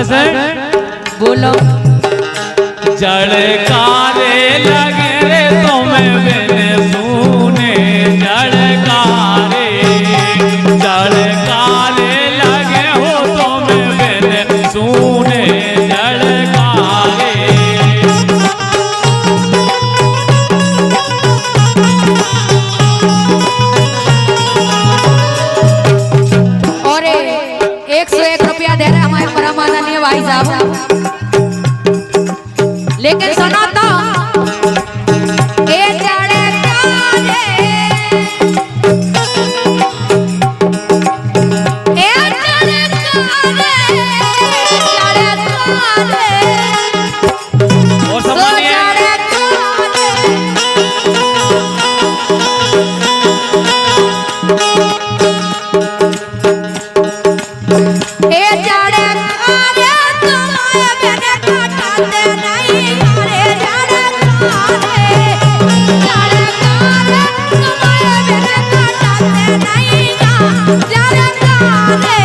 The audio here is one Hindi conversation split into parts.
कैसे बोलो जड़कारे लगे रे तुम्हें मैंने सुने जड़कारे जड़कारे लगे हो तुम्हें मैंने सुने जड़कारे। और 101 रुपया दे रहे हमारे परम आदरणीय भाई साहब। लेकिन सुनो तो ए जाड़े काले ए जाड़े काले जाड़े काले और सम्मानीय जाड़े काले ए जाड़े काले तुम्हारे मैंने काटते नहीं अरे जाड़े काले जाड़े काले तुम्हारे मैंने काटते नहीं जाड़े काले।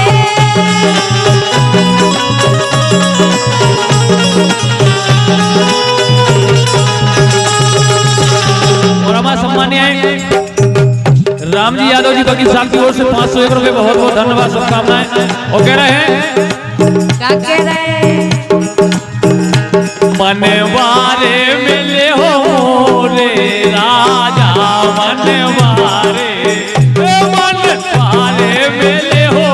और हमारा सम्मानीय राम जी यादव जी बगी साहब की ओर से 501 रुपए बहुत बहुत धन्यवाद शुभकामनाएं। और कह रहे हैं क्या कह रहे मनवारे मिले हो रे राजा मनवारे मनवारे मिले हो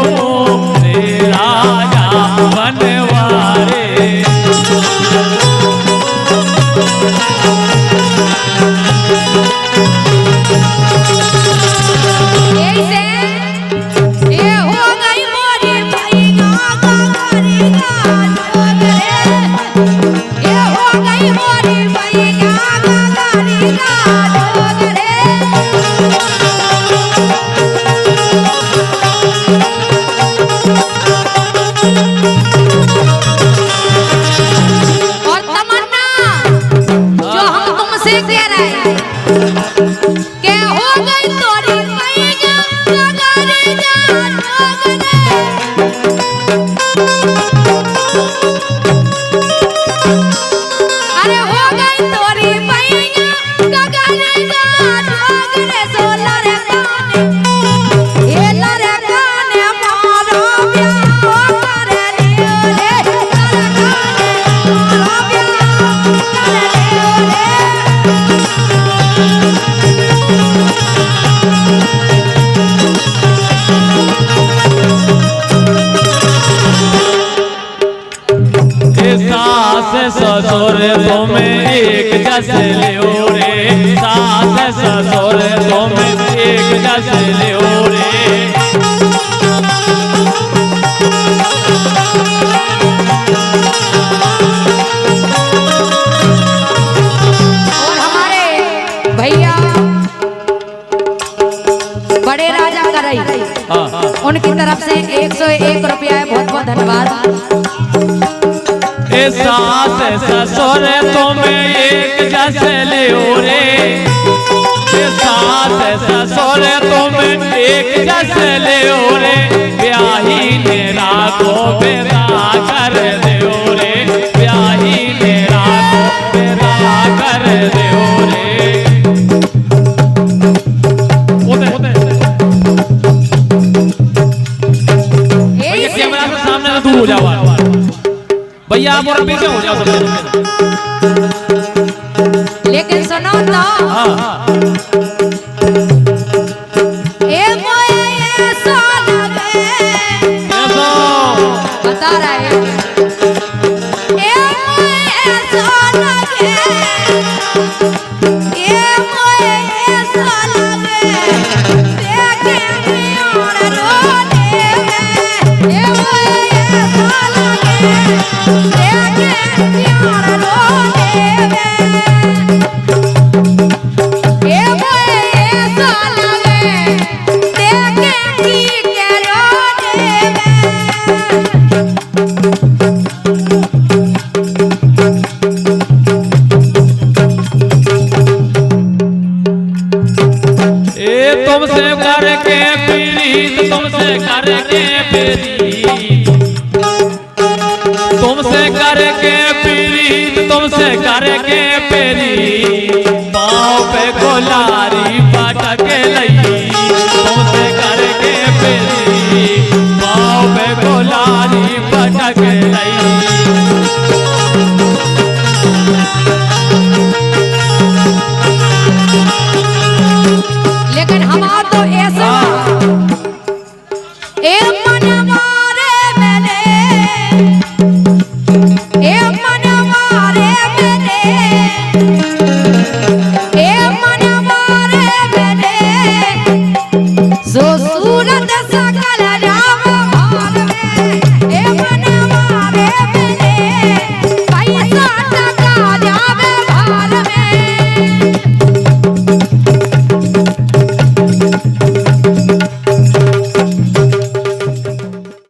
रे राजा मनवारे। ऐसे ये हो गई मोरी भैया गारी गारे ये हो गई मोरी भैया गारी गारे। और तमन्ना जो हम तुमसे कह रहे हैं के हो गई तोरी भैया गारी गारे। अरे हो गई तोरी भैया गारी गारे सोला रे काने ये लरे काने मारो प्यार करे लियो रे लरे काने मारो प्यार करे लियो रे। सास ससुर तुम्हें एक जैसे लियो रे सास ससुर तुम्हें एक जैसे लियो रे। और हमारे भैया बड़े राजा करई हाँ हाँ उनकी तरफ से 101 रुपया है बहुत बहुत धन्यवाद। सास ससुर तुम्हें एक जैसे लियो रे सास ससुर तुम्हें एक जैसे लियो रे ब्याही ने राखो बेदा कर दियो रे ब्याही ने राखो बेदा कर दियो रे। भैया कैमरा से सामने से दूर हो जाओ भैया आप और पीछे हो जाओ सब। लेकिन सुनो तो ए मोए ऐसा लगे बता रहे ए मोए ऐसा लगे ए मोए ऐसा लगे देखे प्यार रोने में ए मोए ऐसा लगे देखे प्यार रोने में ए मोए ऐसा लगे देखे ठीक रोने में। प्रीत तुमसे करके पेरी पाँव पे गोलारी पटक लई तुमसे करके पेरी पाँव पे गोलारी पटक लई लेकिन हमार तो ऐसा